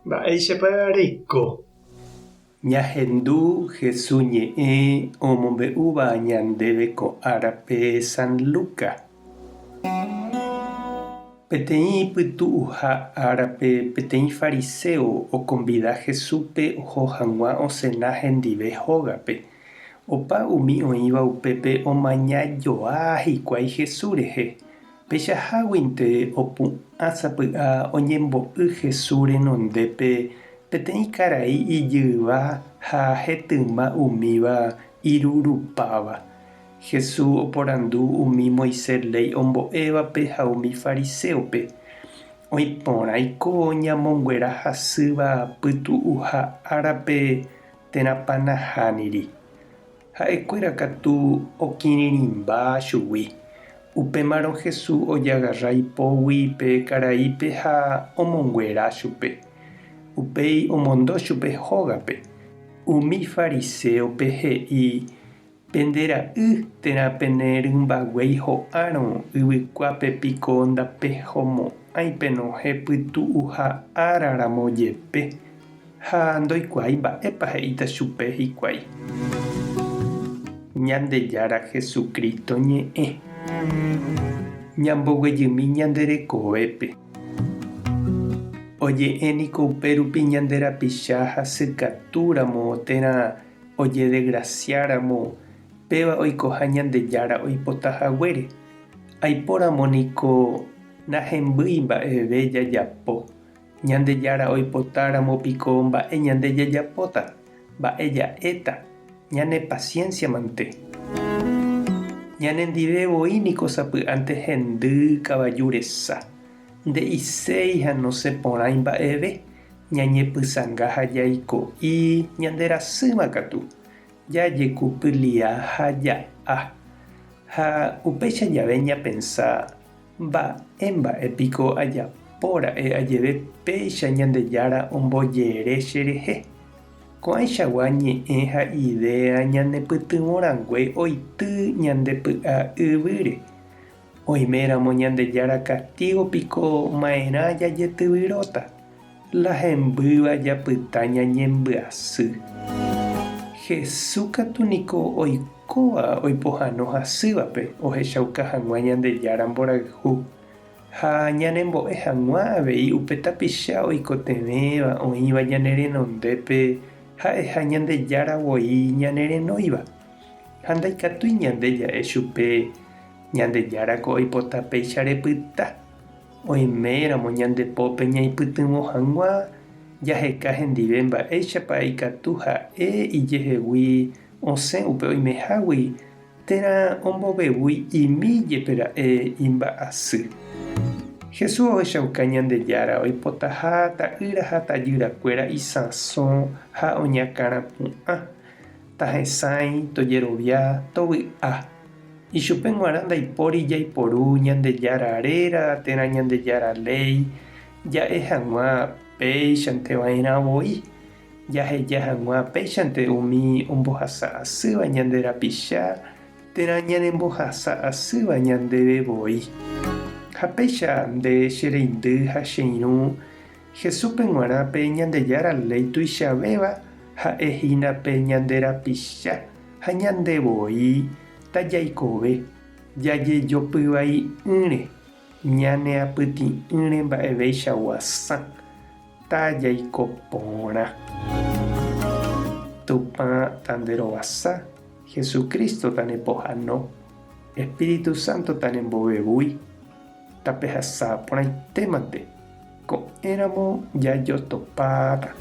Mba'éichapa reiko. Ñahendu Jesús ñe'ẽ omombe'úva ñandéve ko árape San Luca. Peteĩ pytu'uha árape peteĩ fariseo okombida Jesúspe oho hag̃ua osẽna hendive hógape. Opa umi oĩva upépe omañajoa hikuái Jesús rehe. Peichaháguinte opu'ãsapy'a oñembo'y Jesús renondépe peteĩ karai ijyva ha hetýma umíva irurupáva. Jesús oporandu umi Moisés ley ombo'évape ha umi fariseope. Oiporãiko ñamonguera hasýva pytu'uha árape térãpa nahániri. Ha'ekuéra katu okirirĩmba chugui. Upémarõ Jesús ojagarra ipógui pe karaípe ha omonguera chupe. Upéi omondo chupe hógape. Umi fariseope he'i pendera'y térãpene rymbaguéi ho'árõ yvykuápepiko ndapehomo'ãipeno hepytu'uha áraramo jepe. Ha ndoikuaái mba'épa he'íta chupe hikuái. Ñandejára Jesucristo ñe'ẽ. Ñamboguejymi ñanderekovépe. Oje'ẽniko upérupi ñande rapicha hasykatúramo térã ojedegraciáramo péva oikoha Ñandejára oipotahaguére. Aiporamóniko nahembýi mba'eve jajapo. Ñandejára oipotáramo-piko mba'e ñande jajapóta, mba'e ja'éta. Ñane pacienciamante. Ñanendivevoíniko sapy'ánte hendy kavaju resa. Nde'iséi ha nosẽporãi mba'eve. Ñañepysãnga ha jaiko'i ñanderasýma katu. Jajekupylia ha ja'a. Ha upéicha jave ñapensá mba'épiko ajapóra'e ajeve péicha Ñandejára ombojere cherehe. Ko'ẽchagua ñe'ẽ ha idea ñanepytyvõrangue oity ñandepy'a yvýre. Oiméramo Ñandejára castigopiko ma'erã jajetyvyróta. Lahembýva japyta ñañembyasy. Jesús katuniko oikóva oipohãno hasývape ohechauka hag̃ua Ñandejára mborayhu. Ha ñanembo'e hag̃ua avei upe tapicha oikotevẽva oĩva ñane renondépe ha'eha Ñandejáravoi ñanerenóiva. Ha ndaikatúi ñande ja'e chupe Ñandejára-ko oipota péicha repyta. Oiméramo ñandepópe ñaipytyvõ hag̃ua jaheka hendive mba'éichapa ikatu ha'e ijehegui osẽ upe oimehágui térã ombovevúi imíjepera'e imba'asy. Jesús ohechauka Ñandejára oipotaha ta'ýra ha tajyrakuéra isãso ha oñakãrapu'ã. Tahesãi, tojerovia, tovy'a. Ichupe g̃uarã ndaipóri jaiporu Ñandejára-réra térã Ñandejára ley ja'e hag̃ua péichanteva'erãvoi. Jaheja hag̃ua péichante umi ombohasa asýva ñande rapicha térã ñanembohasa asýva ñandevevoi. Ha péicha nde chereindy ha cheirũ Jesúspe g̃uarã pe Ñandejára ley tuichavéva ha'ehína pe ñande rapicha ha ñandevoi tajaikove jajejopyvai'ỹre ñaneapytĩ'ỹre mba'evéichagua sã tajaikopórã. Tupã tanderovasa, Jesucristo tanepohãno, Espíritu Santo tanembovevúi, tapehasáporãitémante, ko'ẽramo jajotopáta.